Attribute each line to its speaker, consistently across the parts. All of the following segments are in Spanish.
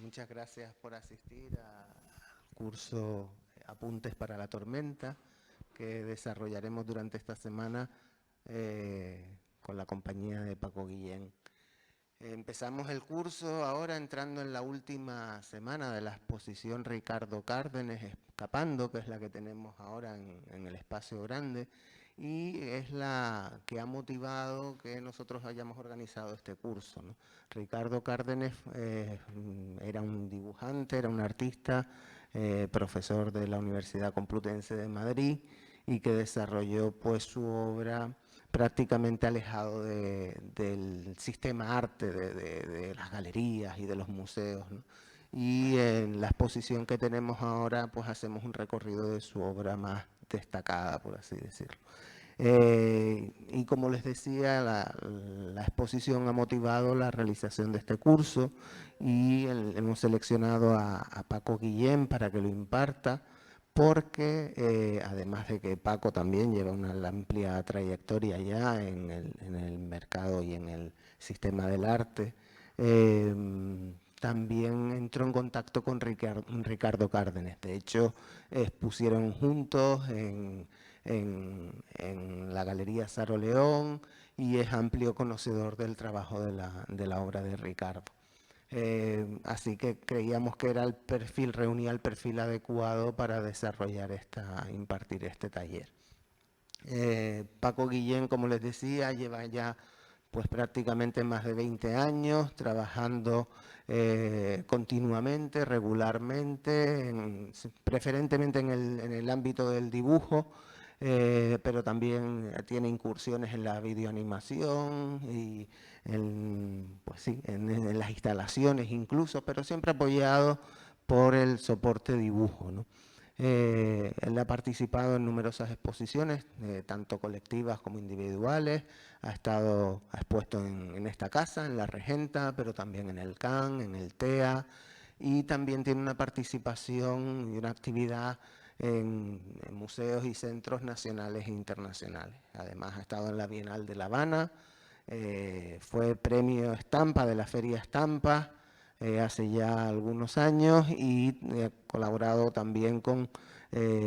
Speaker 1: Muchas gracias por asistir al curso Apuntes para la Tormenta que desarrollaremos durante esta semana con la compañía de Paco Guillén. Empezamos el curso ahora entrando en la última semana de la exposición Ricardo Cárdenes Escapando, que es la que tenemos ahora en el espacio grande, y es la que ha motivado que nosotros hayamos organizado este curso, ¿no? Ricardo Cárdenes era un dibujante, era un artista, profesor de la Universidad Complutense de Madrid y que desarrolló pues su obra prácticamente alejado del sistema arte, de las galerías y de los museos, ¿no? Y en la exposición que tenemos ahora, pues hacemos un recorrido de su obra más destacada, por así decirlo. Y como les decía, la exposición ha motivado la realización de este curso y hemos seleccionado a Paco Guillén para que lo imparta, porque además de que Paco también lleva una amplia trayectoria ya en el mercado y en el sistema del arte, también entró en contacto con Ricardo Cárdenes. De hecho, expusieron juntos en la Galería Saro León y es amplio conocedor del trabajo de la obra de Ricardo. Así que creíamos que era reunía el perfil adecuado para desarrollar impartir este taller. Paco Guillén, como les decía, lleva ya pues prácticamente más de 20 años trabajando continuamente, regularmente, preferentemente en el ámbito del dibujo, pero también tiene incursiones en la videoanimación y pues sí, en las instalaciones incluso, pero siempre apoyado por el soporte dibujo, ¿no? Él ha participado en numerosas exposiciones, tanto colectivas como individuales, ha expuesto en esta casa, en La Regenta, pero también en el CAN, en el TEA, y también tiene una participación y una actividad en museos y centros nacionales e internacionales. Además ha estado en la Bienal de La Habana, fue premio Estampa de la Feria Estampa hace ya algunos años y ha colaborado también con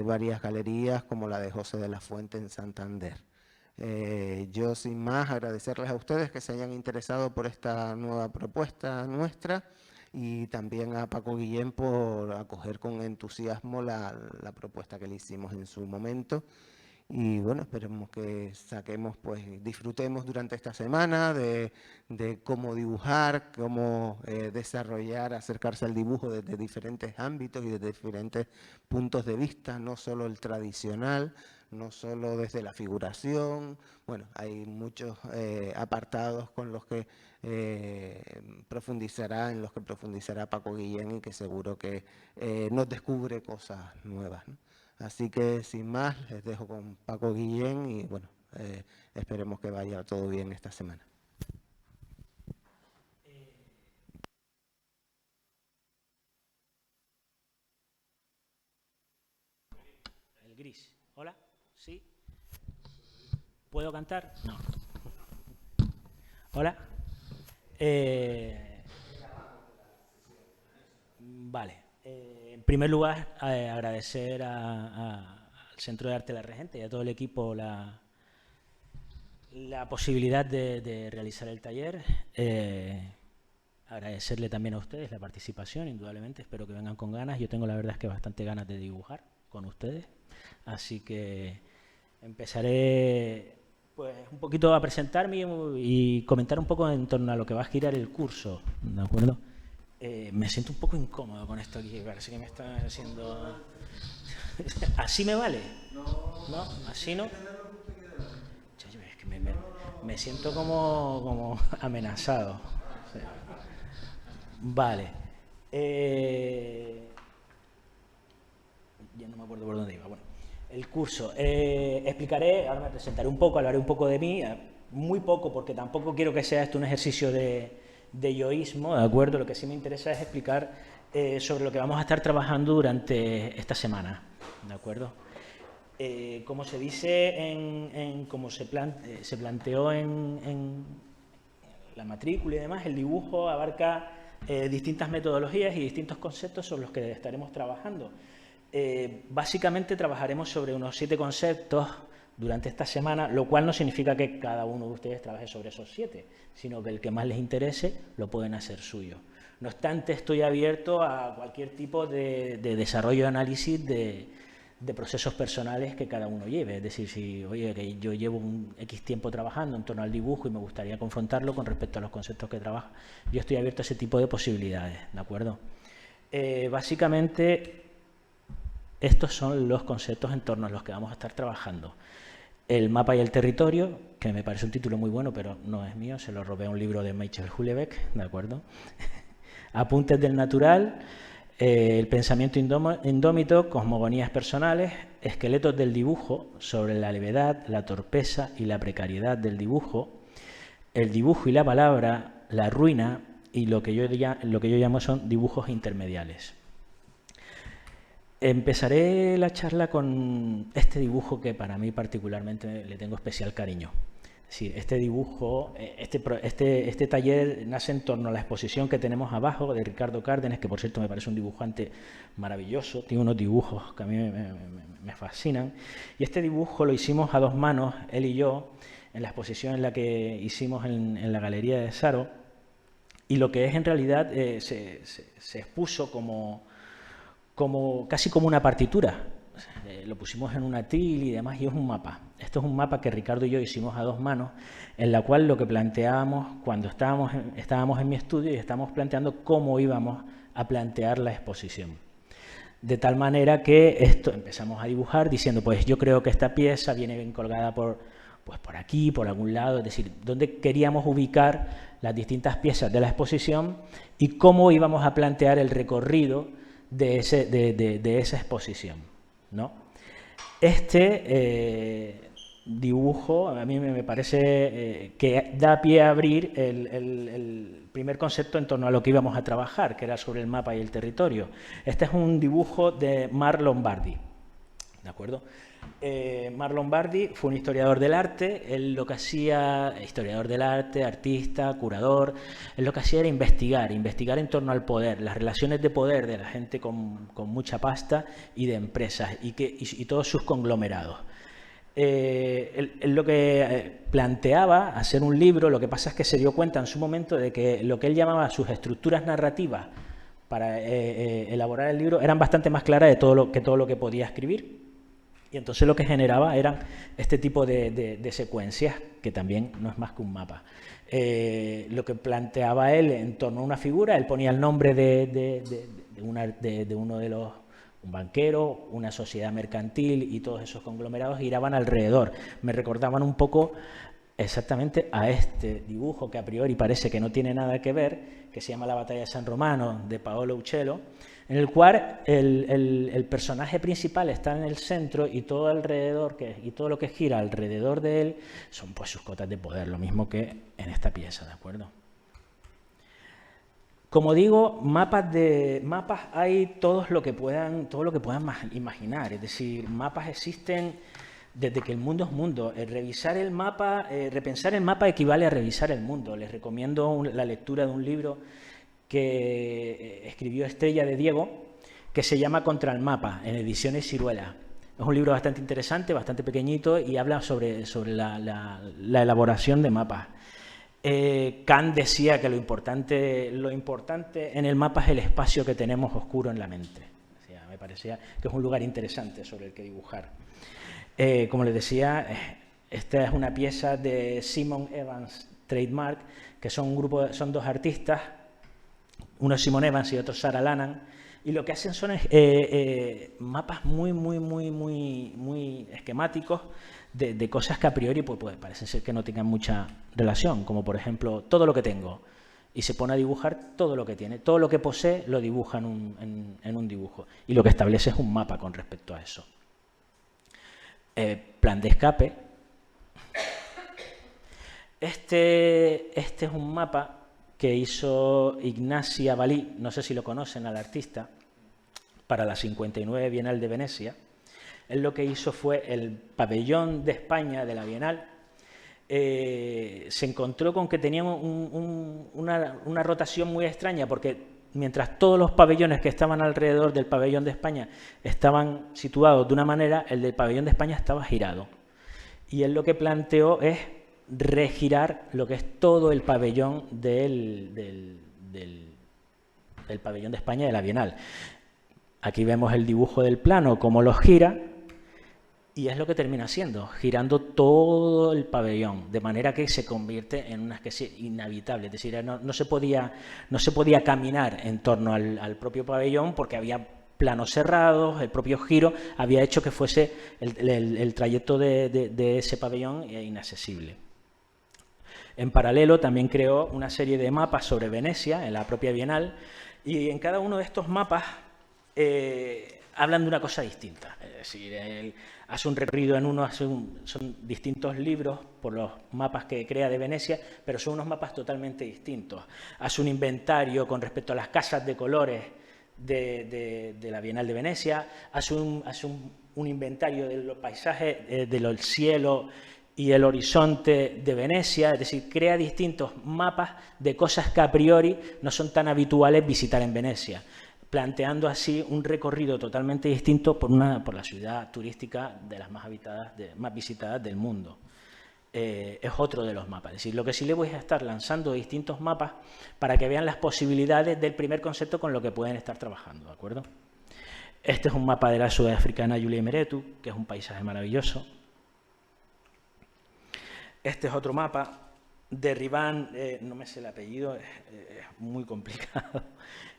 Speaker 1: varias galerías como la de José de la Fuente en Santander. Yo sin más agradecerles a ustedes que se hayan interesado por esta nueva propuesta nuestra y también a Paco Guillén por acoger con entusiasmo la propuesta que le hicimos en su momento. Y bueno, esperemos que disfrutemos durante esta semana de cómo dibujar, cómo desarrollar, acercarse al dibujo desde diferentes ámbitos y desde diferentes puntos de vista, no solo el tradicional, no solo desde la figuración. Bueno, hay muchos apartados con los que en los que profundizará Paco Guillén y que seguro que nos descubre cosas nuevas, ¿no? Así que sin más, les dejo con Paco Guillén y bueno, esperemos que vaya todo bien esta semana.
Speaker 2: El gris. Hola, sí. ¿Puedo cantar? No. Hola. Vale. En primer lugar, agradecer al Centro de Arte La Regente y a todo el equipo la posibilidad de realizar el taller. Agradecerle también a ustedes la participación, indudablemente. Espero que vengan con ganas. Yo tengo la verdad es que bastante ganas de dibujar con ustedes. Así que empezaré pues un poquito a presentarme y comentar un poco en torno a lo que va a girar el curso, ¿de acuerdo? Me siento un poco incómodo con esto aquí, parece que me está haciendo... ¿Así me vale? ¿No? ¿Así no? Es que me siento como amenazado. Sí. Vale. Ya no me acuerdo por dónde iba. Bueno, el curso. Explicaré, ahora me presentaré un poco, hablaré un poco de mí, muy poco porque tampoco quiero que sea esto un ejercicio de yoísmo, ¿de acuerdo? Lo que sí me interesa es explicar sobre lo que vamos a estar trabajando durante esta semana, ¿de acuerdo? Como se dice, como se planteó en la matrícula y demás, el dibujo abarca distintas metodologías y distintos conceptos sobre los que estaremos trabajando. Básicamente trabajaremos sobre unos 7 conceptos durante esta semana, lo cual no significa que cada uno de ustedes trabaje sobre esos 7, sino que el que más les interese lo pueden hacer suyo. No obstante, estoy abierto a cualquier tipo de desarrollo y análisis de procesos personales que cada uno lleve. Es decir, si, oye, que yo llevo un X tiempo trabajando en torno al dibujo y me gustaría confrontarlo con respecto a los conceptos que trabaja, yo estoy abierto a ese tipo de posibilidades, ¿de acuerdo? Básicamente, estos son los conceptos en torno a los que vamos a estar trabajando. El mapa y el territorio, que me parece un título muy bueno, pero no es mío, se lo robé a un libro de Michel Houellebecq, ¿de acuerdo? Apuntes del natural, el pensamiento indómito, cosmogonías personales, esqueletos del dibujo sobre la levedad, la torpeza y la precariedad del dibujo, el dibujo y la palabra, la ruina y lo que yo llamo son dibujos intermediales. Empezaré la charla con este dibujo que para mí particularmente le tengo especial cariño. Es decir, este dibujo, este taller nace en torno a la exposición que tenemos abajo de Ricardo Cárdenas, que por cierto me parece un dibujante maravilloso, tiene unos dibujos que a mí me fascinan. Y este dibujo lo hicimos a 2 manos, él y yo, en la exposición en la que hicimos en la Galería de Saro. Y lo que es en realidad se expuso casi como una partitura. Lo pusimos en un atril y demás, y es un mapa. Esto es un mapa que Ricardo y yo hicimos a 2 manos, en la cual lo que planteábamos cuando estábamos en mi estudio y estábamos planteando cómo íbamos a plantear la exposición. De tal manera que empezamos a dibujar diciendo, pues yo creo que esta pieza viene bien colgada por aquí, por algún lado, es decir, dónde queríamos ubicar las distintas piezas de la exposición y cómo íbamos a plantear el recorrido de esa exposición, ¿no? Este dibujo a mí me parece que da pie a abrir el primer concepto en torno a lo que íbamos a trabajar, que era sobre el mapa y el territorio. Este es un dibujo de Marc Lombardi, ¿de acuerdo? Marc Lombardi fue un historiador del arte. Él lo que hacía, historiador del arte, artista, curador, él lo que hacía era investigar en torno al poder, las relaciones de poder de la gente con mucha pasta y de empresas y todos sus conglomerados. Él lo que planteaba hacer un libro, lo que pasa es que se dio cuenta en su momento de que lo que él llamaba sus estructuras narrativas para elaborar el libro eran bastante más claras de todo lo que podía escribir. Y entonces lo que generaba eran este tipo de secuencias, que también no es más que un mapa. Lo que planteaba él en torno a una figura, él ponía el nombre de uno de los, un banquero, una sociedad mercantil y todos esos conglomerados giraban alrededor. Me recordaban un poco exactamente a este dibujo que a priori parece que no tiene nada que ver, que se llama La batalla de San Romano, de Paolo Uccello, en el cual el personaje principal está en el centro y todo alrededor, y todo lo que gira alrededor de él son pues sus cotas de poder, lo mismo que en esta pieza, ¿de acuerdo? Como digo, mapas hay todo lo que puedan imaginar, es decir, mapas existen desde que el mundo es mundo. Revisar el mapa, repensar el mapa equivale a revisar el mundo. Les recomiendo la lectura de un libro que escribió Estrella de Diego, que se llama Contra el mapa, en ediciones Siruela. Es un libro bastante interesante, bastante pequeñito, y habla sobre la elaboración de mapas. Kant decía que lo importante en el mapa es el espacio que tenemos oscuro en la mente. O sea, me parecía que es un lugar interesante sobre el que dibujar. Como les decía, esta es una pieza de Simon Evans Trademark, que son 2 artistas, uno es Simon Evans y otro Sarah Lannan, y lo que hacen son mapas muy esquemáticos de cosas que a priori pues parece ser que no tengan mucha relación, como por ejemplo todo lo que tengo, y se pone a dibujar todo lo que tiene, todo lo que posee lo dibuja en un dibujo, y lo que establece es un mapa con respecto a eso. Plan de escape. Este es un mapa que hizo Ignasi Avalí, no sé si lo conocen al artista, para la 59 Bienal de Venecia. Él lo que hizo fue el pabellón de España de la Bienal, se encontró con que teníamos una rotación muy extraña, porque mientras todos los pabellones que estaban alrededor del pabellón de España estaban situados de una manera, el del pabellón de España estaba girado. Y él lo que planteó es regirar lo que es todo el pabellón del pabellón de España de la Bienal. Aquí vemos el dibujo del plano, cómo lo gira, y es lo que termina siendo, girando todo el pabellón, de manera que se convierte en una especie inhabitable. Es decir, no se podía caminar en torno al propio pabellón porque había planos cerrados, el propio giro había hecho que fuese el trayecto de ese pabellón inaccesible. En paralelo también creó una serie de mapas sobre Venecia, en la propia Bienal, y en cada uno de estos mapas hablan de una cosa distinta. Es decir, él hace un recorrido en uno, son distintos libros por los mapas que crea de Venecia, pero son unos mapas totalmente distintos. Hace un inventario con respecto a las casas de colores de la Bienal de Venecia, hace un inventario de los paisajes, del cielo y el horizonte de Venecia, es decir, crea distintos mapas de cosas que a priori no son tan habituales visitar en Venecia, planteando así un recorrido totalmente distinto por la ciudad turística de las más visitadas del mundo. Es otro de los mapas. Es decir, lo que sí le voy a estar lanzando distintos mapas para que vean las posibilidades del primer concepto con lo que pueden estar trabajando, ¿de acuerdo? Este es un mapa de la sudafricana Julia Meretu, que es un paisaje maravilloso. Este es otro mapa de Ribán, no me sé el apellido, es muy complicado.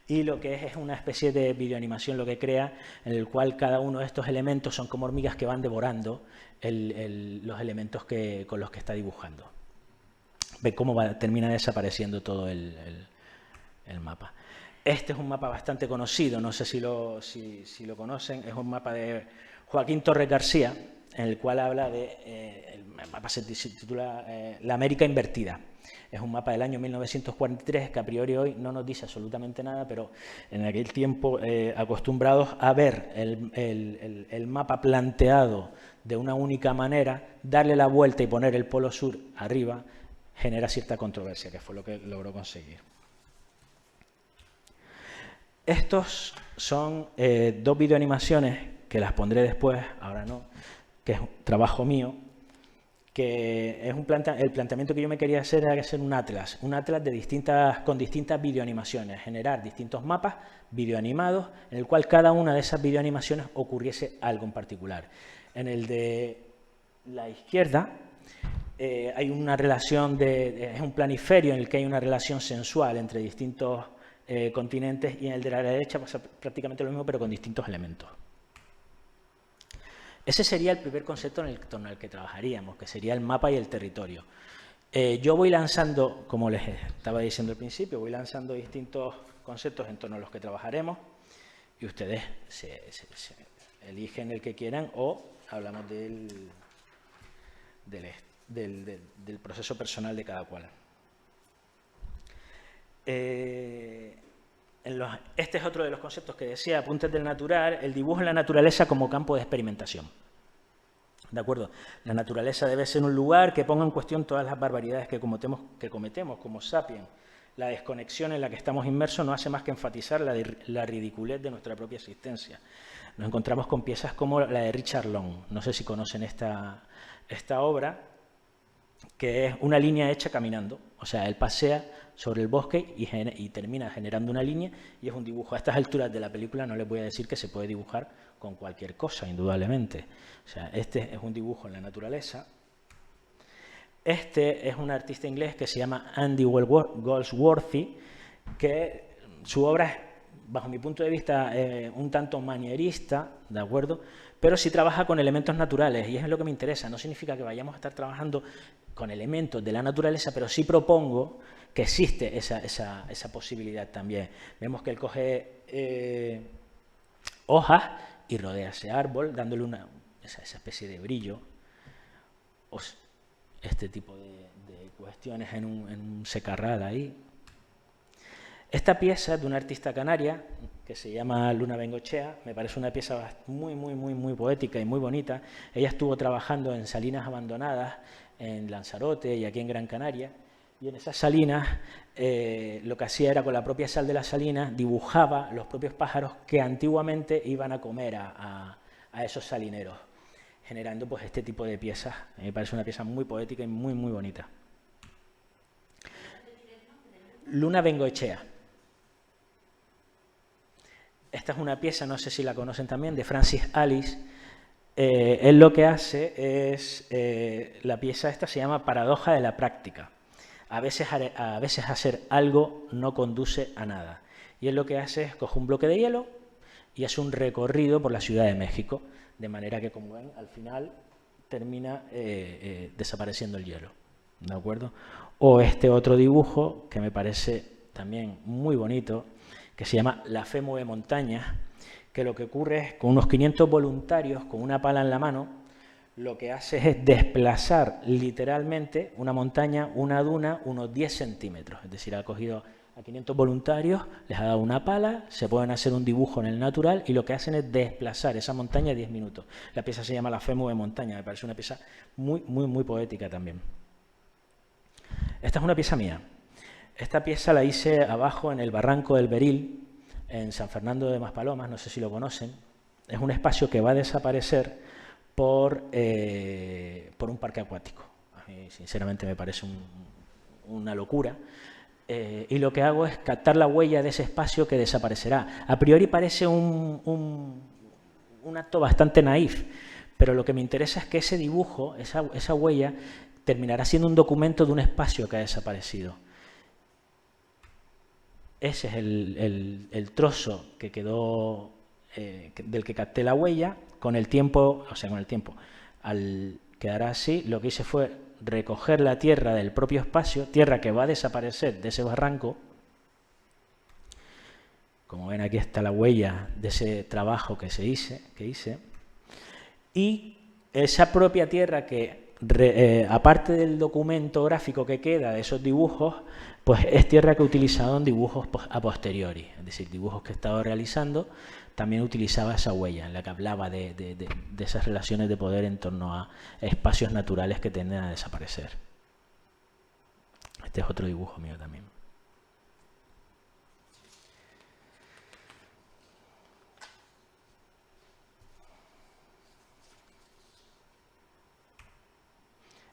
Speaker 2: Y lo que es una especie de videoanimación lo que crea, en el cual cada uno de estos elementos son como hormigas que van devorando los elementos con los que está dibujando. Ve cómo termina desapareciendo todo el mapa. Este es un mapa bastante conocido, no sé si lo conocen, es un mapa de Joaquín Torres García, en el cual habla el mapa se titula La América Invertida. Es un mapa del año 1943 que a priori hoy no nos dice absolutamente nada, pero en aquel tiempo acostumbrados a ver el mapa planteado de una única manera, darle la vuelta y poner el polo sur arriba, genera cierta controversia, que fue lo que logró conseguir. Estos son dos videoanimaciones que las pondré después, ahora no, que es un trabajo mío, que es el planteamiento que yo me quería hacer era hacer un atlas con distintas videoanimaciones, generar distintos mapas videoanimados en el cual cada una de esas videoanimaciones ocurriese algo en particular. En el de la izquierda hay una relación es un planiferio en el que hay una relación sensual entre distintos continentes, y en el de la derecha pasa prácticamente lo mismo pero con distintos elementos. Ese sería el primer concepto en torno al que trabajaríamos, que sería el mapa y el territorio. Yo voy lanzando, como les estaba diciendo al principio, voy lanzando distintos conceptos en torno a los que trabajaremos y ustedes eligen el que quieran o hablamos del proceso personal de cada cual. Este es otro de los conceptos que decía, apuntes del natural, el dibujo en la naturaleza como campo de experimentación. ¿De acuerdo? La naturaleza debe ser un lugar que ponga en cuestión todas las barbaridades que cometemos como sapiens. La desconexión en la que estamos inmersos no hace más que enfatizar la ridiculez de nuestra propia existencia. Nos encontramos con piezas como la de Richard Long. No sé si conocen esta obra, que es una línea hecha caminando. O sea, él pasea sobre el bosque y termina generando una línea, y es un dibujo. A estas alturas de la película no les voy a decir que se puede dibujar con cualquier cosa, indudablemente. O sea, este es un dibujo en la naturaleza. Este es un artista inglés que se llama Andy Goldsworthy, que su obra es, bajo mi punto de vista, un tanto manierista, ¿de acuerdo? Pero sí trabaja con elementos naturales, y es lo que me interesa. No significa que vayamos a estar trabajando con elementos de la naturaleza, pero sí propongo que existe esa posibilidad también. Vemos que él coge hojas y rodea ese árbol, dándole esa especie de brillo, este tipo de cuestiones en un secarral ahí. Esta pieza es de una artista canaria que se llama Luna Bengochea, me parece una pieza muy poética y muy bonita. Ella estuvo trabajando en salinas abandonadas en Lanzarote y aquí en Gran Canaria. Y en esas salinas lo que hacía era, con la propia sal de las salinas, dibujaba los propios pájaros que antiguamente iban a comer a esos salineros, generando pues este tipo de piezas. Me parece una pieza muy poética y muy, muy bonita. Luna Bengoechea. Esta es una pieza, no sé si la conocen también, de Francis Alice. Él lo que hace es, la pieza esta se llama Paradoja de la práctica. A veces hacer algo no conduce a nada. Y él lo que hace es coge un bloque de hielo y hace un recorrido por la Ciudad de México, de manera que, como ven, al final termina desapareciendo el hielo. ¿De acuerdo? O este otro dibujo, que me parece también muy bonito, que se llama La fe mueve montañas, que lo que ocurre es, con unos 500 voluntarios, con una pala en la mano, lo que hace es desplazar literalmente una montaña, una duna, unos 10 centímetros. Es decir, ha cogido a 500 voluntarios, les ha dado una pala, se pueden hacer un dibujo en el natural y lo que hacen es desplazar esa montaña 10 minutos. La pieza se llama La fe mueve montaña, me parece una pieza muy, muy, muy poética también. Esta es una pieza mía. Esta pieza la hice abajo en el Barranco del Beril, en San Fernando de Maspalomas, no sé si lo conocen. Es un espacio que va a desaparecer por un parque acuático. A mí, sinceramente, me parece una locura. Y lo que hago es captar la huella de ese espacio que desaparecerá. A priori parece un acto bastante naif, pero lo que me interesa es que ese dibujo, esa huella, terminará siendo un documento de un espacio que ha desaparecido. Ese es el trozo que quedó, del que capté la huella. Con el tiempo, al quedar así, lo que hice fue recoger la tierra del propio espacio, tierra que va a desaparecer de ese barranco. Como ven, aquí está la huella de ese trabajo que hice. Y esa propia tierra que, aparte del documento gráfico que queda de esos dibujos, pues es tierra que he utilizado en dibujos a posteriori, es decir, dibujos que he estado realizando, también utilizaba esa huella en la que hablaba de esas relaciones de poder en torno a espacios naturales que tienden a desaparecer. Este es otro dibujo mío también.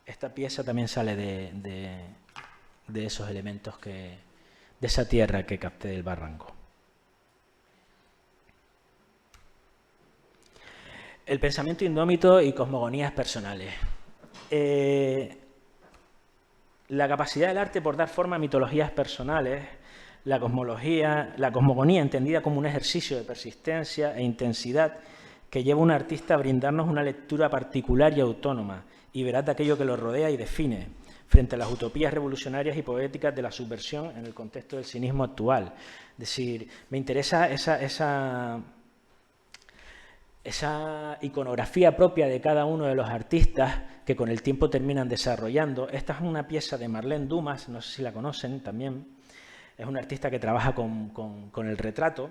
Speaker 2: Esta pieza también sale de esos elementos de esa tierra que capté del barranco. El pensamiento indómito y cosmogonías personales. La capacidad del arte por dar forma a mitologías personales, la cosmogonía entendida como un ejercicio de persistencia e intensidad que lleva a un artista a brindarnos una lectura particular y autónoma y veraz de aquello que lo rodea y define, frente a las utopías revolucionarias y poéticas de la subversión en el contexto del cinismo actual. Es decir, me interesa esa iconografía propia de cada uno de los artistas que con el tiempo terminan desarrollando. Esta es una pieza de Marlene Dumas, no sé si la conocen también. Es una artista que trabaja con el retrato.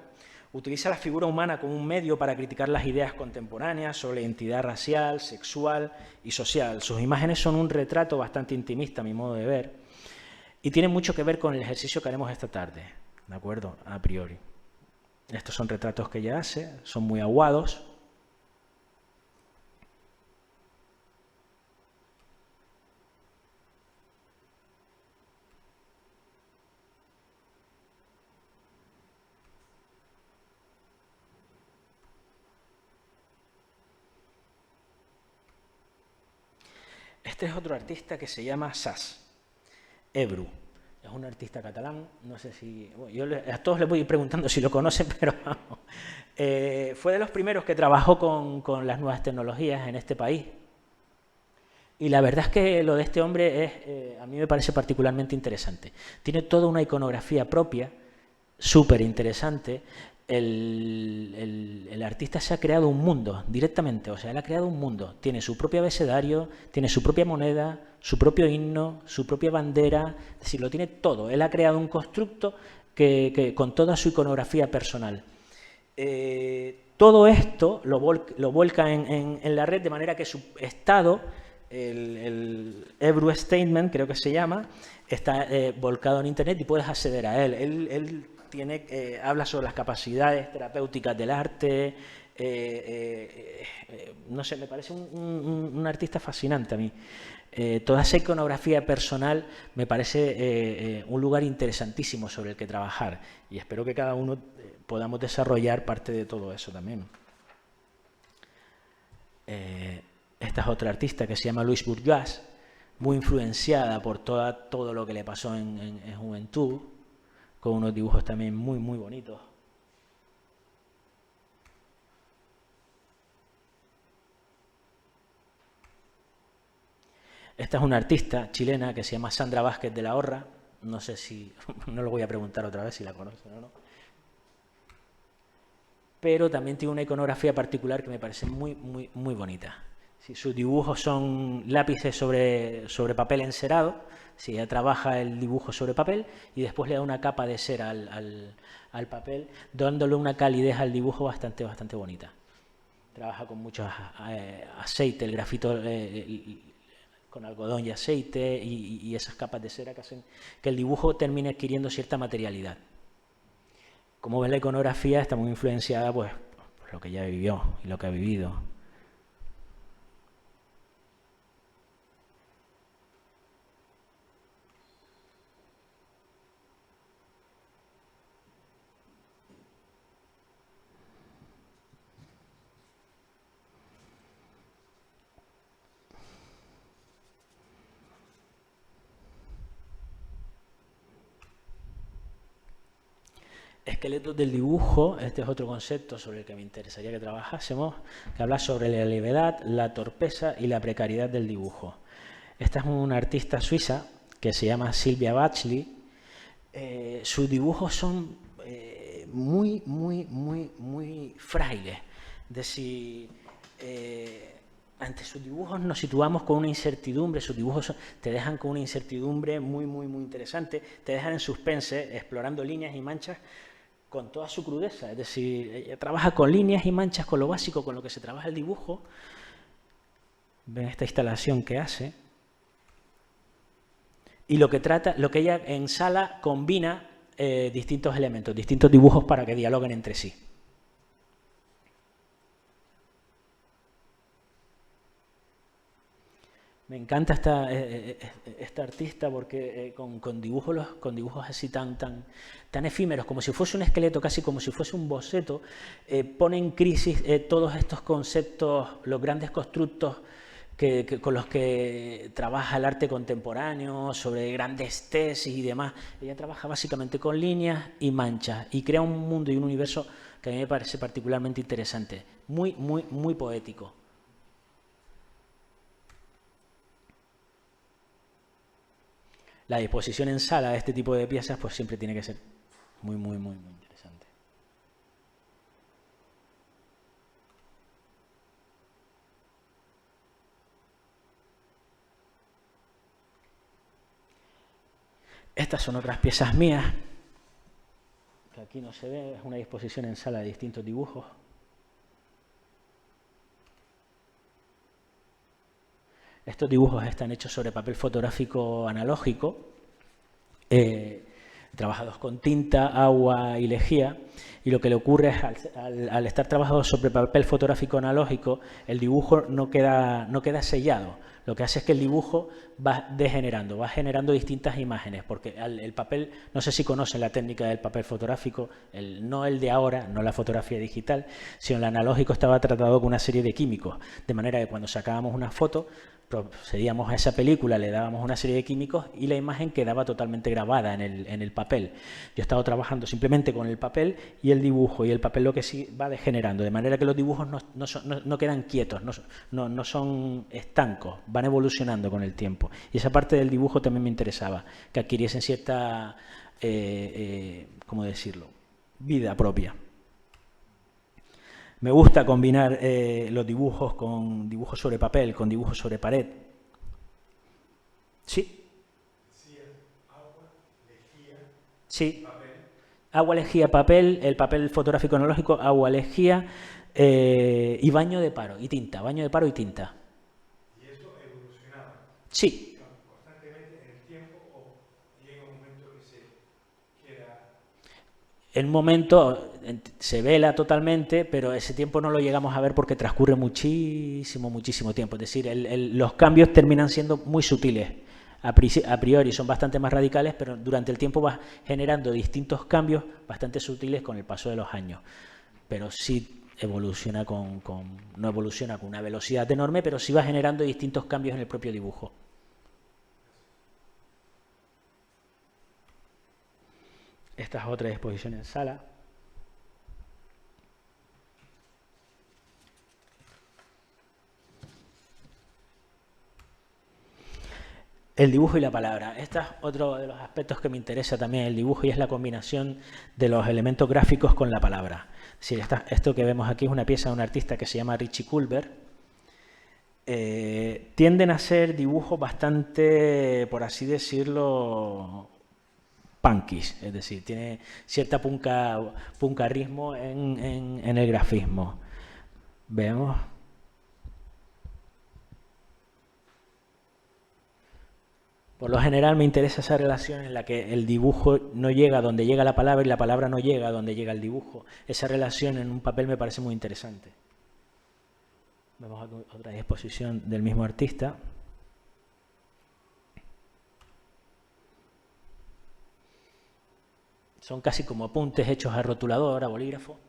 Speaker 2: Utiliza la figura humana como un medio para criticar las ideas contemporáneas sobre la identidad racial, sexual y social. Sus imágenes son un retrato bastante intimista, a mi modo de ver, y tiene mucho que ver con el ejercicio que haremos esta tarde, ¿de acuerdo? A priori. Estos son retratos que ella hace, son muy aguados. Este es otro artista que se llama Sas, Ebru. Es un artista catalán, no sé si... Bueno, yo a todos les voy a ir preguntando si lo conocen, pero vamos. Fue de los primeros que trabajó con las nuevas tecnologías en este país. Y la verdad es que lo de este hombre a mí me parece particularmente interesante. Tiene toda una iconografía propia, súper interesante. El artista se ha creado un mundo directamente, o sea, él ha creado un mundo. Tiene su propio abecedario, tiene su propia moneda, su propio himno, su propia bandera, es decir, lo tiene todo. Él ha creado un constructo con toda su iconografía personal. Todo esto lo vuelca en la red de manera que su estado el Ebru Statement, creo que se llama, está volcado en Internet y puedes acceder a él. Él tiene, habla sobre las capacidades terapéuticas del arte, no sé, me parece un artista fascinante a mí. Toda esa iconografía personal me parece un lugar interesantísimo sobre el que trabajar y espero que cada uno podamos desarrollar parte de todo eso también. Esta es otra artista que se llama Louise Bourgeois, muy influenciada por todo lo que le pasó en juventud, con unos dibujos también muy, muy bonitos. Esta es una artista chilena que se llama Sandra Vázquez de la Horra. No sé si, no lo voy a preguntar otra vez si la conocen o no. Pero también tiene una iconografía particular que me parece muy, muy, muy bonita. Si sus dibujos son lápices sobre papel encerado, si ella trabaja el dibujo sobre papel y después le da una capa de cera al papel, dándole una calidez al dibujo bastante bonita. Trabaja con mucho aceite, el grafito con algodón y aceite y esas capas de cera que hacen que el dibujo termine adquiriendo cierta materialidad. Como ven, la iconografía está muy influenciada pues, por lo que ella vivió y lo que ha vivido. Esqueletos del dibujo, este es otro concepto sobre el que me interesaría que trabajásemos, que habla sobre la levedad, la torpeza y la precariedad del dibujo. Esta es una artista suiza que se llama Silvia Bachley. Sus dibujos son muy frágiles. Es decir, ante sus dibujos nos situamos con una incertidumbre, sus dibujos te dejan con una incertidumbre muy interesante, te dejan en suspense, explorando líneas y manchas con toda su crudeza, es decir, ella trabaja con líneas y manchas, con lo básico, con lo que se trabaja el dibujo. Ven esta instalación que hace. Y lo que ella en sala combina distintos elementos, distintos dibujos para que dialoguen entre sí. Me encanta esta artista porque con dibujos así tan efímeros, como si fuese un esqueleto, casi como si fuese un boceto, pone en crisis todos estos conceptos, los grandes constructos con los que trabaja el arte contemporáneo, sobre grandes tesis y demás. Ella trabaja básicamente con líneas y manchas y crea un mundo y un universo que a mí me parece particularmente interesante, muy poético. La disposición en sala de este tipo de piezas pues siempre tiene que ser muy interesante. Estas son otras piezas mías, que aquí no se ve, es una disposición en sala de distintos dibujos. Estos dibujos están hechos sobre papel fotográfico analógico, trabajados con tinta, agua y lejía, y lo que le ocurre es, al estar trabajados sobre papel fotográfico analógico, el dibujo no queda sellado. Lo que hace es que el dibujo va degenerando, va generando distintas imágenes, porque el papel, no sé si conocen la técnica del papel fotográfico, no el de ahora, no la fotografía digital, sino el analógico estaba tratado con una serie de químicos, de manera que cuando sacábamos una foto, procedíamos a esa película, le dábamos una serie de químicos y la imagen quedaba totalmente grabada en el papel. Yo he estado trabajando simplemente con el papel y el dibujo, y el papel lo que sí va degenerando, de manera que los dibujos no quedan quietos, no son estancos, van evolucionando con el tiempo. Y esa parte del dibujo también me interesaba, que adquiriesen cierta, ¿cómo decirlo?, vida propia. Me gusta combinar los dibujos con dibujos sobre papel, con dibujos sobre pared. ¿Sí?
Speaker 3: Agua, lejía,
Speaker 2: sí.
Speaker 3: papel.
Speaker 2: Agua, lejía, papel, el papel fotográfico analógico, agua, lejía y baño de paro y tinta, baño de paro y tinta.
Speaker 3: Y esto evoluciona
Speaker 2: Sí.
Speaker 3: ¿Constantemente en el tiempo o llega un momento que se queda?
Speaker 2: En un momento se vela totalmente, pero ese tiempo no lo llegamos a ver porque transcurre muchísimo tiempo. Es decir, los cambios terminan siendo muy sutiles. A priori son bastante más radicales, pero durante el tiempo vas generando distintos cambios bastante sutiles con el paso de los años. Pero sí evoluciona no evoluciona con una velocidad enorme, pero sí va generando distintos cambios en el propio dibujo. Esta es otra exposición en sala. El dibujo y la palabra. Este es otro de los aspectos que me interesa también el dibujo y es la combinación de los elementos gráficos con la palabra. Sí, esto que vemos aquí es una pieza de un artista que se llama Richie Culver. Tienden a ser dibujos bastante, por así decirlo, punkis, es decir, tiene cierta puncarrismo en el grafismo. Veamos. Por lo general me interesa esa relación en la que el dibujo no llega donde llega la palabra y la palabra no llega donde llega el dibujo. Esa relación en un papel me parece muy interesante. Vemos otra exposición del mismo artista. Son casi como apuntes hechos a rotulador, a bolígrafo.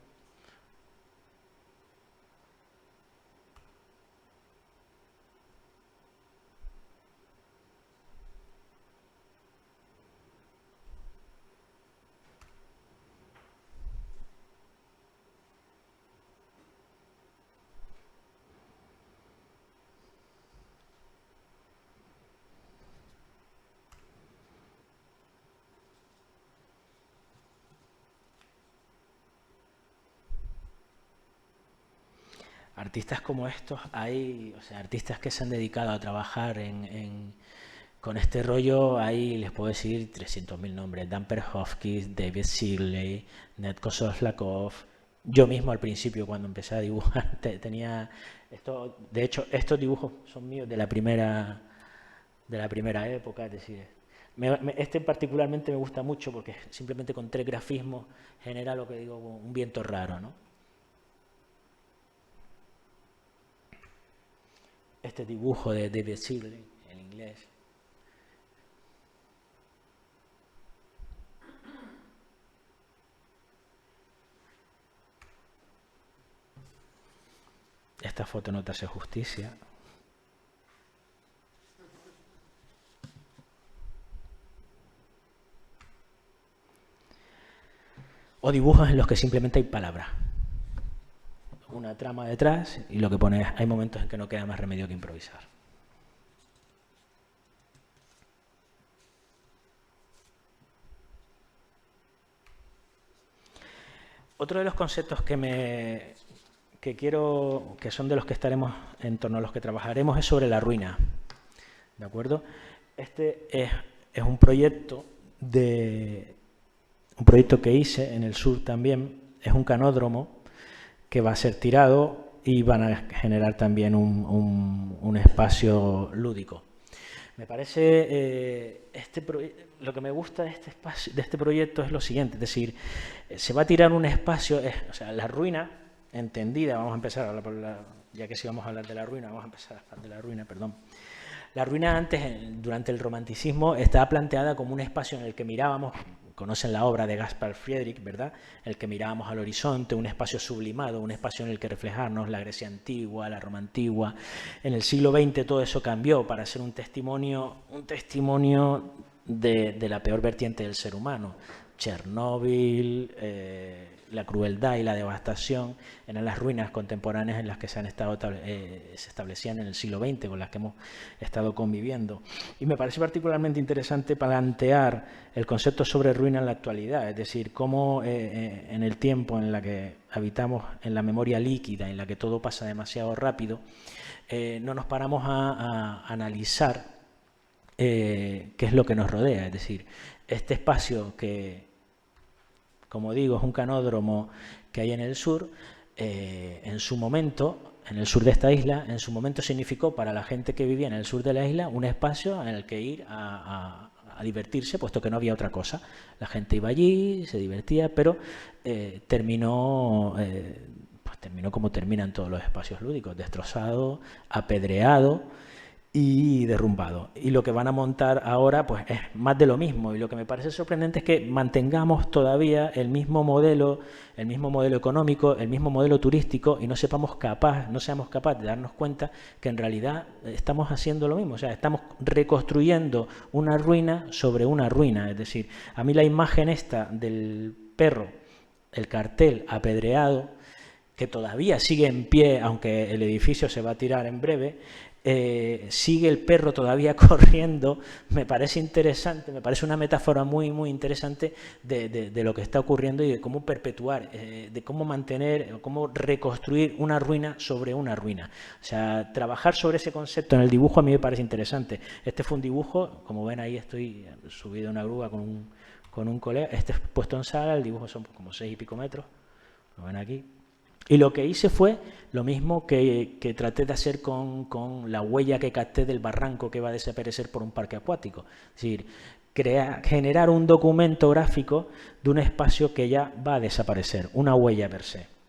Speaker 2: Artistas como estos hay, o sea, artistas que se han dedicado a trabajar con este rollo, ahí les puedo decir 300.000 nombres. Dan Perhofkis, David Sigley, Ned Kososlakov. Yo mismo al principio cuando empecé a dibujar tenía esto, de hecho estos dibujos son míos de la primera época, es decir, este particularmente me gusta mucho porque simplemente con 3 grafismos genera lo que digo un viento raro, ¿no? Este dibujo de David Sigley en inglés. Esta foto no te hace justicia. O dibujos en los que simplemente hay palabras. Una trama detrás y lo que pone es, hay momentos en que no queda más remedio que improvisar. Otro de los conceptos que son de los que estaremos en torno a los que trabajaremos es sobre la ruina. ¿De acuerdo? Este es un proyecto que hice en el sur también, es un canódromo que va a ser tirado y van a generar también un espacio lúdico. Me parece, lo que me gusta de este proyecto es lo siguiente, es decir, se va a tirar un espacio, o sea, la ruina entendida, vamos a empezar a hablar ya que sí vamos a hablar de la ruina, vamos a empezar a hablar de la ruina, perdón. La ruina antes, durante el romanticismo, estaba planteada como un espacio en el que mirábamos, conocen la obra de Gaspar Friedrich, ¿verdad? El que mirábamos al horizonte, un espacio sublimado, un espacio en el que reflejarnos la Grecia antigua, la Roma antigua. En el siglo XX todo eso cambió para ser un testimonio de la peor vertiente del ser humano. Chernóbil, la crueldad y la devastación eran las ruinas contemporáneas en las que se establecían en el siglo XX, con las que hemos estado conviviendo. Y me parece particularmente interesante plantear el concepto sobre ruina en la actualidad, es decir, cómo en el tiempo en la que habitamos en la memoria líquida, en la que todo pasa demasiado rápido, no nos paramos a analizar qué es lo que nos rodea, es decir, este espacio que, como digo, es un canódromo que hay en el sur, en su momento en el sur de esta isla, en su momento significó para la gente que vivía en el sur de la isla un espacio en el que ir a divertirse, puesto que no había otra cosa. La gente iba allí, se divertía, pero terminó como terminan todos los espacios lúdicos, destrozado, apedreado y derrumbado. Y lo que van a montar ahora pues es más de lo mismo, y lo que me parece sorprendente es que mantengamos todavía el mismo modelo económico, el mismo modelo turístico, y no seamos capaces de darnos cuenta que en realidad estamos haciendo lo mismo. O sea, estamos reconstruyendo una ruina sobre una ruina. Es decir, a mí la imagen esta del perro, el cartel apedreado, que todavía sigue en pie, aunque el edificio se va a tirar en breve, sigue el perro todavía corriendo, me parece interesante, me parece una metáfora muy, muy interesante de lo que está ocurriendo y de cómo perpetuar, de cómo mantener, cómo reconstruir una ruina sobre una ruina. O sea, trabajar sobre ese concepto en el dibujo a mí me parece interesante. Este fue un dibujo, como ven ahí estoy subido a una grúa con un colega, este es puesto en sala, el dibujo son como 6 y pico metros, lo ven aquí. Y lo que hice fue lo mismo que traté de hacer con la huella que capté del barranco que va a desaparecer por un parque acuático. Es decir, generar un documento gráfico de un espacio que ya va a desaparecer, una huella per se.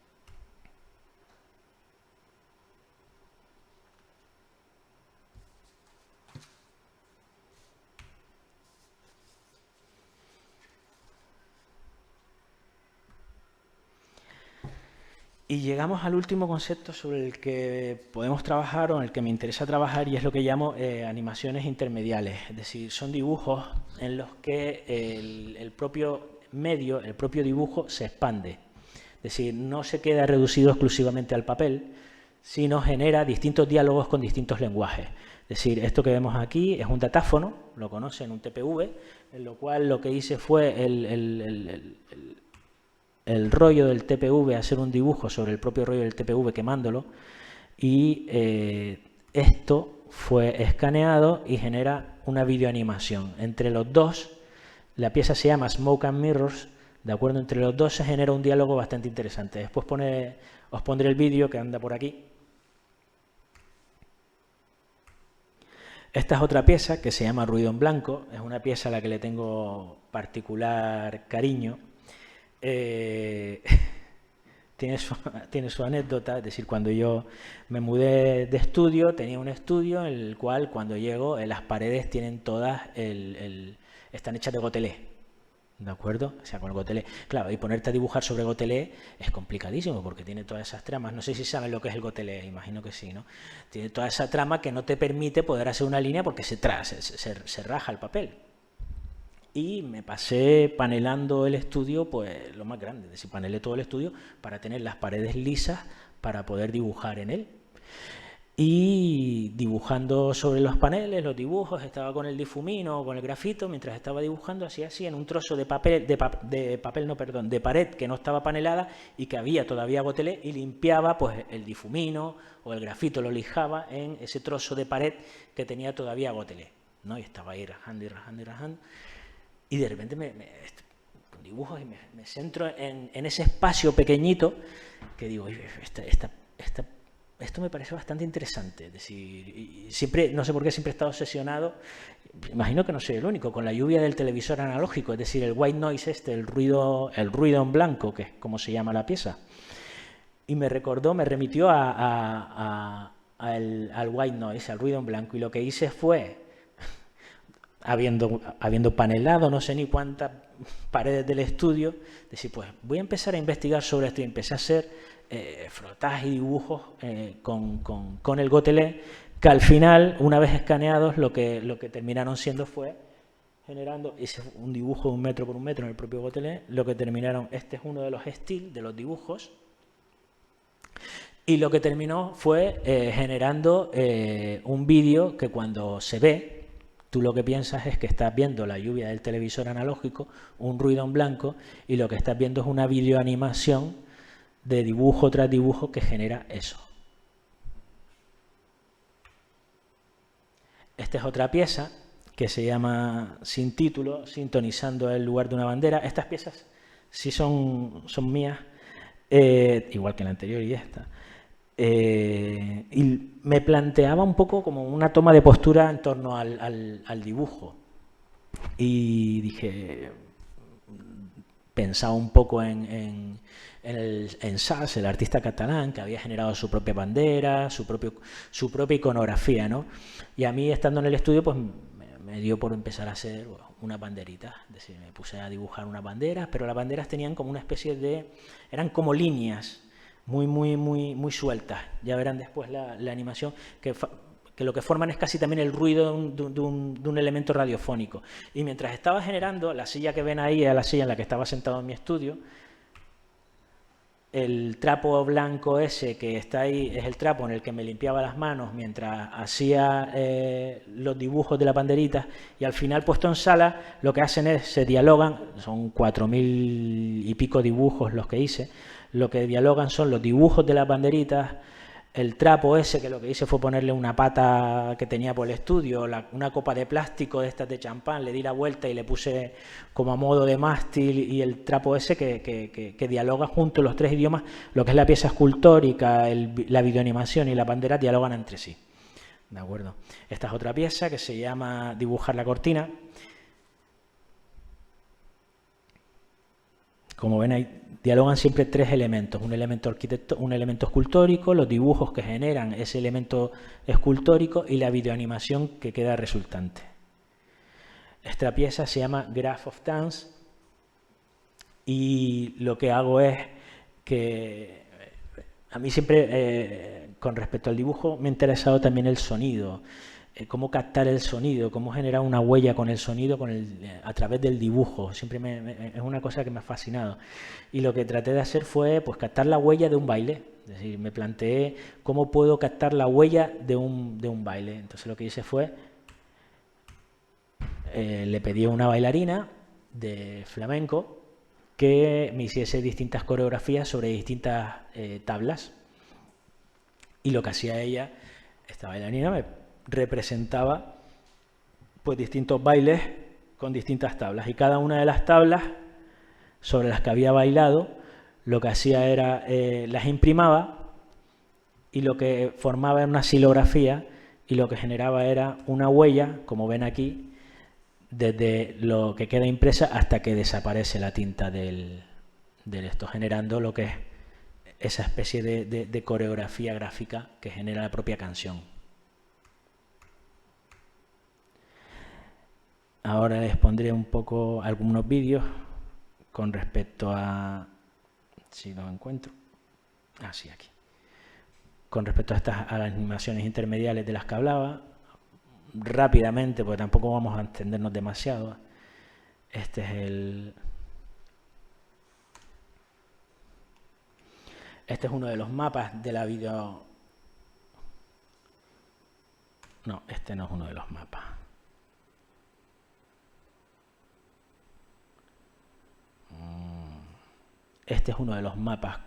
Speaker 2: Y llegamos al último concepto sobre el que podemos trabajar o en el que me interesa trabajar, y es lo que llamo animaciones intermediales. Es decir, son dibujos en los que el propio medio, el propio dibujo se expande. Es decir, no se queda reducido exclusivamente al papel, sino genera distintos diálogos con distintos lenguajes. Es decir, esto que vemos aquí es un datáfono, lo conocen, un TPV, en lo cual lo que hice fue el rollo del TPV, hacer un dibujo sobre el propio rollo del TPV quemándolo, y esto fue escaneado y genera una videoanimación. Entre los dos, la pieza se llama Smoke and Mirrors, ¿de acuerdo? Entre los dos se genera un diálogo bastante interesante. Después os pondré el vídeo que anda por aquí. Esta es otra pieza que se llama Ruido en Blanco, es una pieza a la que le tengo particular cariño. Tiene su anécdota, es decir, cuando yo me mudé de estudio, tenía un estudio en el cual cuando llego las paredes tienen todas, están hechas de gotelé, ¿de acuerdo? O sea, con el gotelé. Claro, y ponerte a dibujar sobre gotelé es complicadísimo porque tiene todas esas tramas. No sé si saben lo que es el gotelé, imagino que sí, ¿no? Tiene toda esa trama que no te permite poder hacer una línea porque se raja el papel. Y me pasé panelando el estudio, pues lo más grande, es decir, panelé todo el estudio para tener las paredes lisas para poder dibujar en él. Y dibujando sobre los paneles, los dibujos, estaba con el difumino o con el grafito, mientras estaba dibujando, hacía así en un trozo de papel, de pared que no estaba panelada y que había todavía gotelé, y limpiaba pues el difumino o el grafito, lo lijaba en ese trozo de pared que tenía todavía gotelé, ¿no? Y estaba ahí rajando y rajando y rajando. Y de repente con dibujos y me centro en ese espacio pequeñito que digo, esto me parece bastante interesante. Es decir, siempre, no sé por qué siempre he estado obsesionado, imagino que no soy el único, con la lluvia del televisor analógico, es decir, el white noise el ruido en blanco, que es como se llama la pieza. Y me remitió al white noise, al ruido en blanco, y lo que hice fue, habiendo panelado no sé ni cuántas paredes del estudio, decir, pues voy a empezar a investigar sobre esto, y empecé a hacer frotajes y dibujos con el gotelé, que al final, una vez escaneados, lo que terminaron siendo fue generando un dibujo de 1 metro por 1 metro en el propio gotelé. Lo que terminaron, este es uno de los estilos de los dibujos, y lo que terminó fue generando un vídeo que cuando se ve, tú lo que piensas es que estás viendo la lluvia del televisor analógico, un ruido en blanco, y lo que estás viendo es una videoanimación de dibujo tras dibujo que genera eso. Esta es otra pieza que se llama Sin título, sintonizando el lugar de una bandera. Estas piezas sí son mías, igual que la anterior y esta. y me planteaba un poco como una toma de postura en torno al dibujo. Y dije, pensaba un poco en Sas, el artista catalán, que había generado su propia bandera, su propia iconografía, ¿no? Y a mí, estando en el estudio, pues me dio por empezar a hacer una banderita. Es decir, me puse a dibujar unas banderas, pero las banderas tenían como una especie de... eran como líneas muy sueltas. Ya verán después la animación, que lo que forman es casi también el ruido de un elemento radiofónico. Y mientras estaba generando, la silla que ven ahí es la silla en la que estaba sentado en mi estudio. El trapo blanco ese que está ahí es el trapo en el que me limpiaba las manos mientras hacía los dibujos de la banderita, y al final, puesto en sala, lo que hacen es, se dialogan, son 4000 y pico dibujos los que hice, lo que dialogan son los dibujos de las banderitas, el trapo ese, que lo que hice fue ponerle una pata que tenía por el estudio, una copa de plástico de estas de champán, le di la vuelta y le puse como a modo de mástil, y el trapo ese que dialoga junto los tres idiomas, lo que es la pieza escultórica, la videoanimación y la bandera dialogan entre sí. ¿De acuerdo? Esta es otra pieza que se llama Dibujar la cortina. Como ven ahí, dialogan siempre tres elementos, un elemento escultórico, los dibujos que generan ese elemento escultórico y la videoanimación que queda resultante. Esta pieza se llama Graph of Dance, y lo que hago es que a mí siempre, con respecto al dibujo, me ha interesado también el sonido, cómo captar el sonido, cómo generar una huella con el sonido a través del dibujo. Siempre es una cosa que me ha fascinado. Y lo que traté de hacer fue pues captar la huella de un baile. Es decir, me planteé cómo puedo captar la huella de un baile. Entonces lo que hice fue, le pedí a una bailarina de flamenco que me hiciese distintas coreografías sobre distintas tablas. Y lo que hacía ella, esta bailarina, me representaba pues distintos bailes con distintas tablas, y cada una de las tablas sobre las que había bailado, lo que hacía era las imprimaba, y lo que formaba era una silografía, y lo que generaba era una huella, como ven aquí, desde lo que queda impresa hasta que desaparece la tinta del esto, generando lo que es esa especie de coreografía gráfica que genera la propia canción. Ahora les pondré un poco algunos vídeos con respecto a, si los encuentro, sí, aquí, con respecto a las animaciones intermediales de las que hablaba, rápidamente, porque tampoco vamos a extendernos demasiado. Este es uno de los mapas de la video. No, este no es uno de los mapas. Este es uno de los mapas.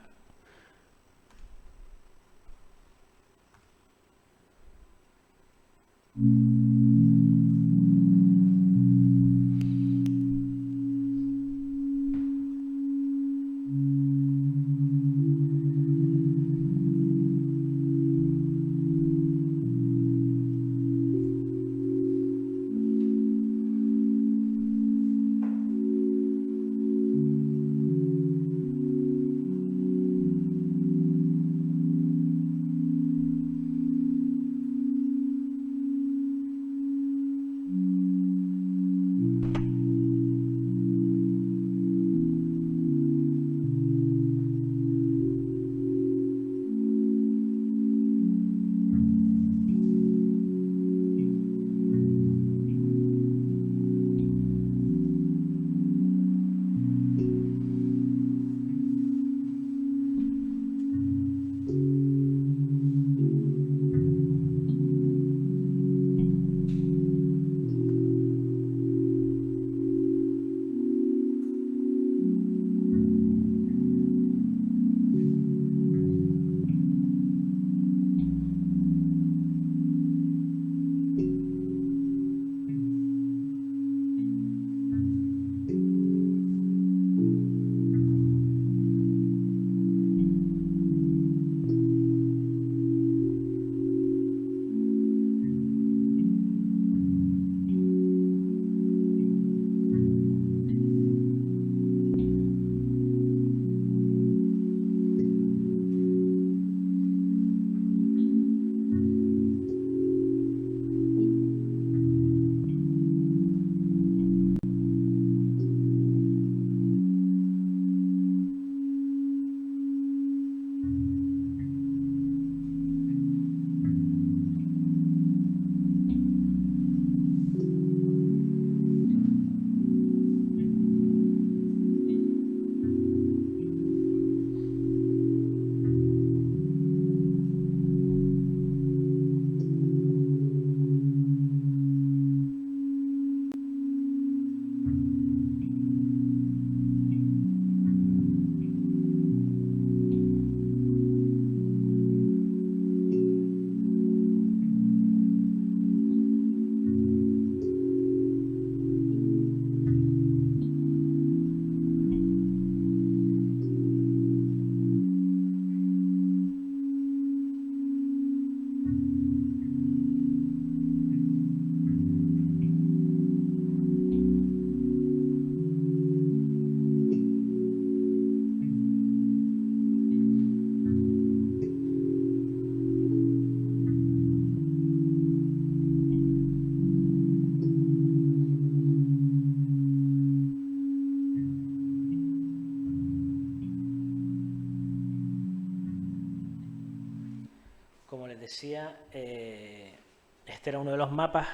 Speaker 2: como les decía, este era uno de los mapas.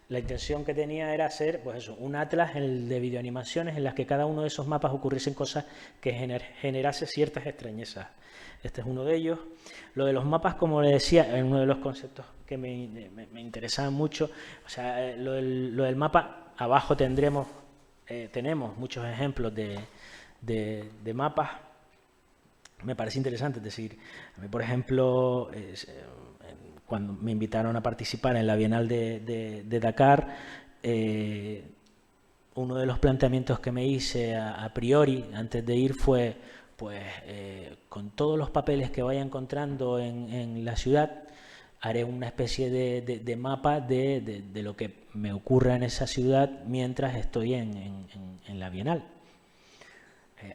Speaker 2: La intención que tenía era hacer, pues eso, un atlas de videoanimaciones en las que cada uno de esos mapas ocurriesen cosas que generase ciertas extrañezas. Este es uno de ellos. Lo de los mapas, como les decía, es uno de los conceptos que me interesaban mucho. O sea, lo del mapa, abajo tenemos muchos ejemplos de mapas. Me parece interesante, es decir, a mí, por ejemplo, cuando me invitaron a participar en la Bienal de Dakar, uno de los planteamientos que me hice a priori, antes de ir, fue, pues, con todos los papeles que vaya encontrando en la ciudad, haré una especie de mapa de lo que me ocurra en esa ciudad mientras estoy en la Bienal.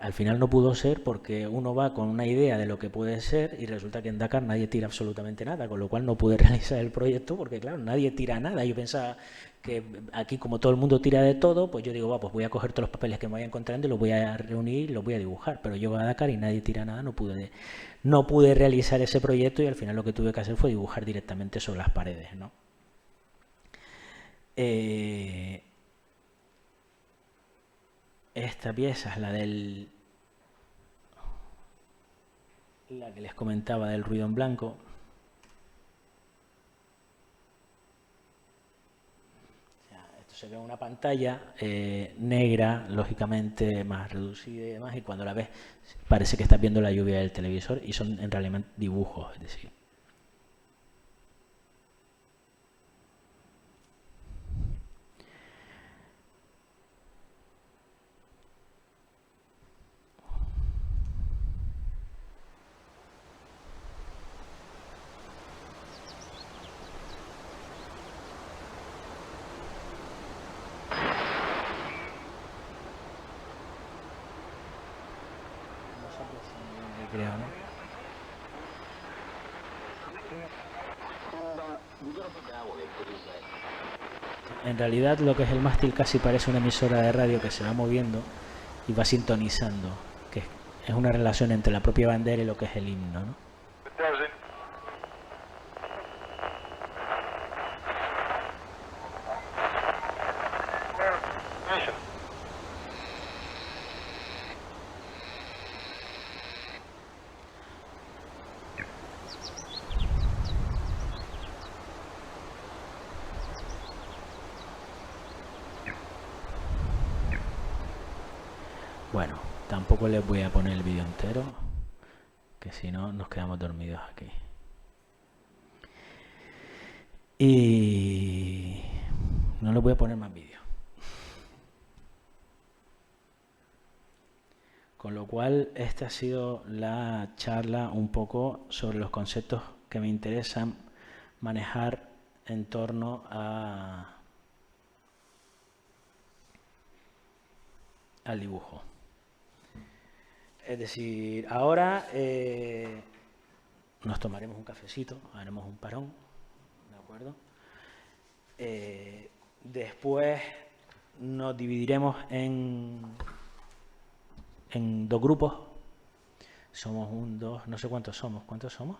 Speaker 2: Al final no pudo ser porque uno va con una idea de lo que puede ser y resulta que en Dakar nadie tira absolutamente nada, con lo cual no pude realizar el proyecto porque, claro, nadie tira nada. Yo pensaba que aquí, como todo el mundo tira de todo, pues yo digo, va, pues voy a coger todos los papeles que me vaya encontrando y los voy a reunir y los voy a dibujar. Pero yo voy a Dakar y nadie tira nada, no pude realizar ese proyecto y al final lo que tuve que hacer fue dibujar directamente sobre las paredes, ¿no? Esta pieza es la que les comentaba del ruido en blanco. Esto se ve en una pantalla negra, lógicamente más reducida y demás, y cuando la ves parece que estás viendo la lluvia del televisor y son en realidad dibujos, es decir. Creo, ¿no? En realidad lo que es el mástil casi parece una emisora de radio que se va moviendo y va sintonizando, que es una relación entre la propia bandera y lo que es el himno, ¿no? Bueno, tampoco les voy a poner el vídeo entero, que si no nos quedamos dormidos aquí. Y no les voy a poner más vídeo. Con lo cual, esta ha sido la charla un poco sobre los conceptos que me interesan manejar en torno al dibujo. Es decir, ahora nos tomaremos un cafecito, haremos un parón, ¿de acuerdo? Después nos dividiremos en dos grupos. Somos no sé cuántos somos. ¿Cuántos somos?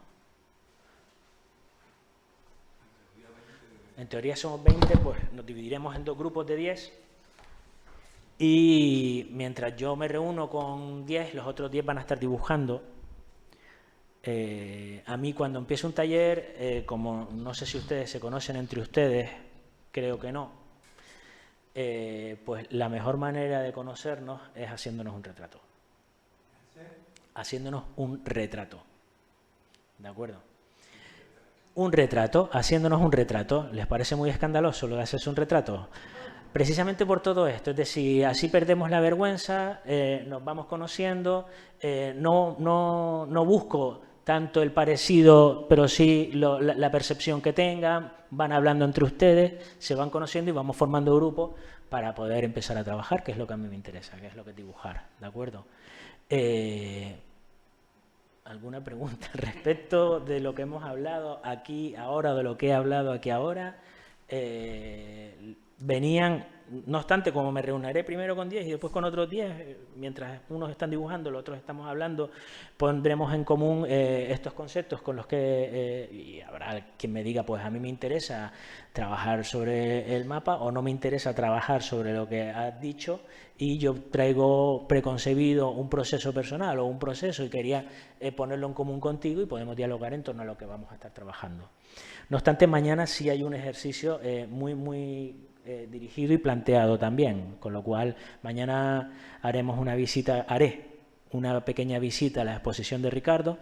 Speaker 2: En teoría somos 20, pues nos dividiremos en dos grupos de 10. Y mientras yo me reúno con 10, los otros 10 van a estar dibujando. A mí, cuando empiezo un taller, como no sé si ustedes se conocen entre ustedes, creo que no, pues la mejor manera de conocernos es haciéndonos un retrato. Haciéndonos un retrato. ¿De acuerdo? Un retrato, haciéndonos un retrato. ¿Les parece muy escandaloso lo de hacerse un retrato? Precisamente por todo esto, es decir, así perdemos la vergüenza, nos vamos conociendo, no busco tanto el parecido, pero sí la percepción que tengan, van hablando entre ustedes, se van conociendo y vamos formando grupos para poder empezar a trabajar, que es lo que a mí me interesa, que es lo que es dibujar, ¿de acuerdo? ¿Alguna pregunta respecto de lo que hemos hablado aquí ahora, o de lo que he hablado aquí ahora? venían, no obstante, como me reuniré primero con 10 y después con otros 10, mientras unos están dibujando, los otros estamos hablando, pondremos en común estos conceptos con los que, y habrá quien me diga, pues a mí me interesa trabajar sobre el mapa o no me interesa trabajar sobre lo que has dicho y yo traigo preconcebido un proceso personal o un proceso y quería ponerlo en común contigo y podemos dialogar en torno a lo que vamos a estar trabajando. No obstante, mañana sí hay un ejercicio muy dirigido y planteado también, con lo cual mañana haré una pequeña visita a la exposición de Ricardo,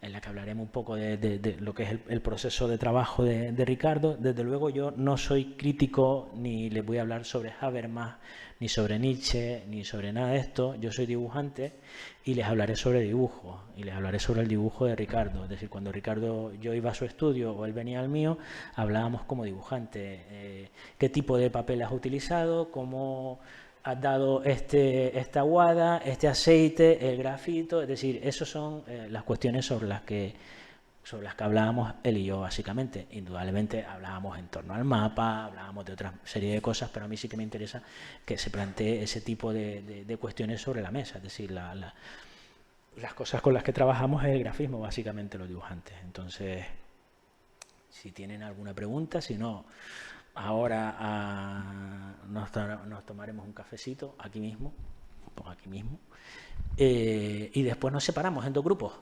Speaker 2: en la que hablaremos un poco de lo que es el proceso de trabajo de Ricardo. Desde luego yo no soy crítico ni les voy a hablar sobre Habermas, ni sobre Nietzsche, ni sobre nada de esto. Yo soy dibujante y les hablaré sobre dibujo, y les hablaré sobre el dibujo de Ricardo. Es decir, cuando Ricardo, yo iba a su estudio o él venía al mío, hablábamos como dibujante. ¿Qué tipo de papel has utilizado? ¿Cómo has dado esta aguada, este aceite, el grafito? Es decir, esas son las cuestiones sobre las que hablábamos él y yo, básicamente. Indudablemente hablábamos en torno al mapa, hablábamos de otra serie de cosas, pero a mí sí que me interesa que se plantee ese tipo de cuestiones sobre la mesa. Es decir, las cosas con las que trabajamos es el grafismo, básicamente, los dibujantes. Entonces, si tienen alguna pregunta, si no, ahora nos tomaremos un cafecito aquí mismo, y después nos separamos en 2 grupos.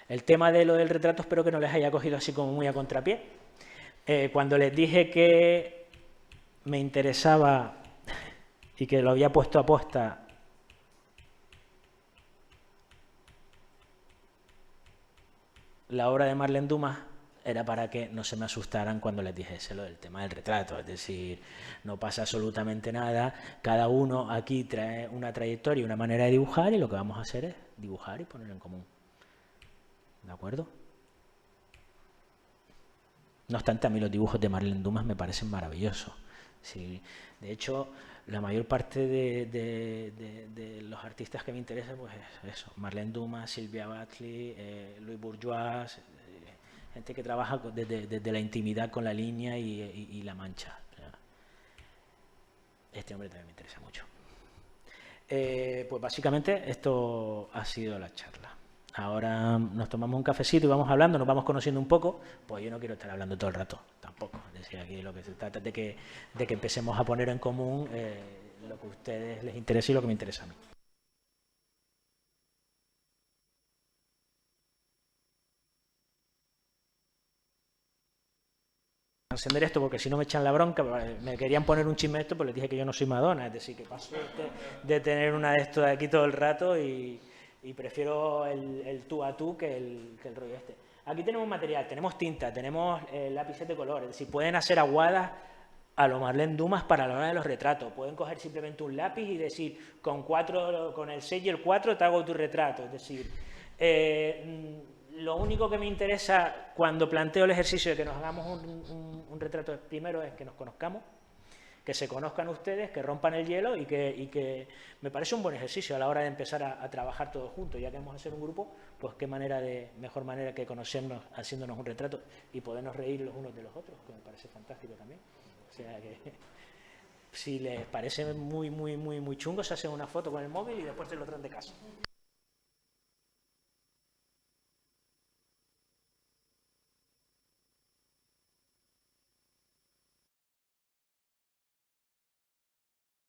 Speaker 2: El tema de lo del retrato espero que no les haya cogido así como muy a contrapié. Cuando les dije que me interesaba y que lo había puesto a posta la obra de Marlene Dumas, era para que no se me asustaran cuando les dijese lo del tema del retrato. Es decir, no pasa absolutamente nada, cada uno aquí trae una trayectoria y una manera de dibujar y lo que vamos a hacer es dibujar y ponerlo en común. ¿De acuerdo? No obstante, a mí los dibujos de Marlene Dumas me parecen maravillosos. Sí, de hecho, la mayor parte de los artistas que me interesan, pues es eso: Marlene Dumas, Sylvia Batley, Louis Bourgeois, gente que trabaja desde la intimidad con la línea y la mancha. Este hombre también me interesa mucho. Pues básicamente esto ha sido la charla. Ahora nos tomamos un cafecito y vamos hablando, nos vamos conociendo un poco. Pues yo no quiero estar hablando todo el rato, tampoco. Es decir, aquí lo que se trata es de que empecemos a poner en común lo que a ustedes les interesa y lo que me interesa a mí. Encender esto porque si no me echan la bronca. Me querían poner un chisme de esto, pues les dije que yo no soy Madonna, es decir, que paso de tener una de estos de aquí todo el rato y prefiero el tú a tú que el rollo este. Aquí tenemos material, tenemos tinta, tenemos lápices de color, es decir, pueden hacer aguadas a lo Marlene Dumas para la hora de los retratos. Pueden coger simplemente un lápiz y decir, con el 6 y el 4 te hago tu retrato. Es decir, lo único que me interesa cuando planteo el ejercicio de que nos hagamos un retrato primero es que nos conozcamos, que se conozcan ustedes, que rompan el hielo y que me parece un buen ejercicio a la hora de empezar a trabajar todos juntos. Ya que vamos a hacer un grupo, pues qué mejor manera que conocernos haciéndonos un retrato y podernos reír los unos de los otros, que me parece fantástico también. O sea que si les parece muy chungo, se hacen una foto con el móvil y después se lo traen de casa.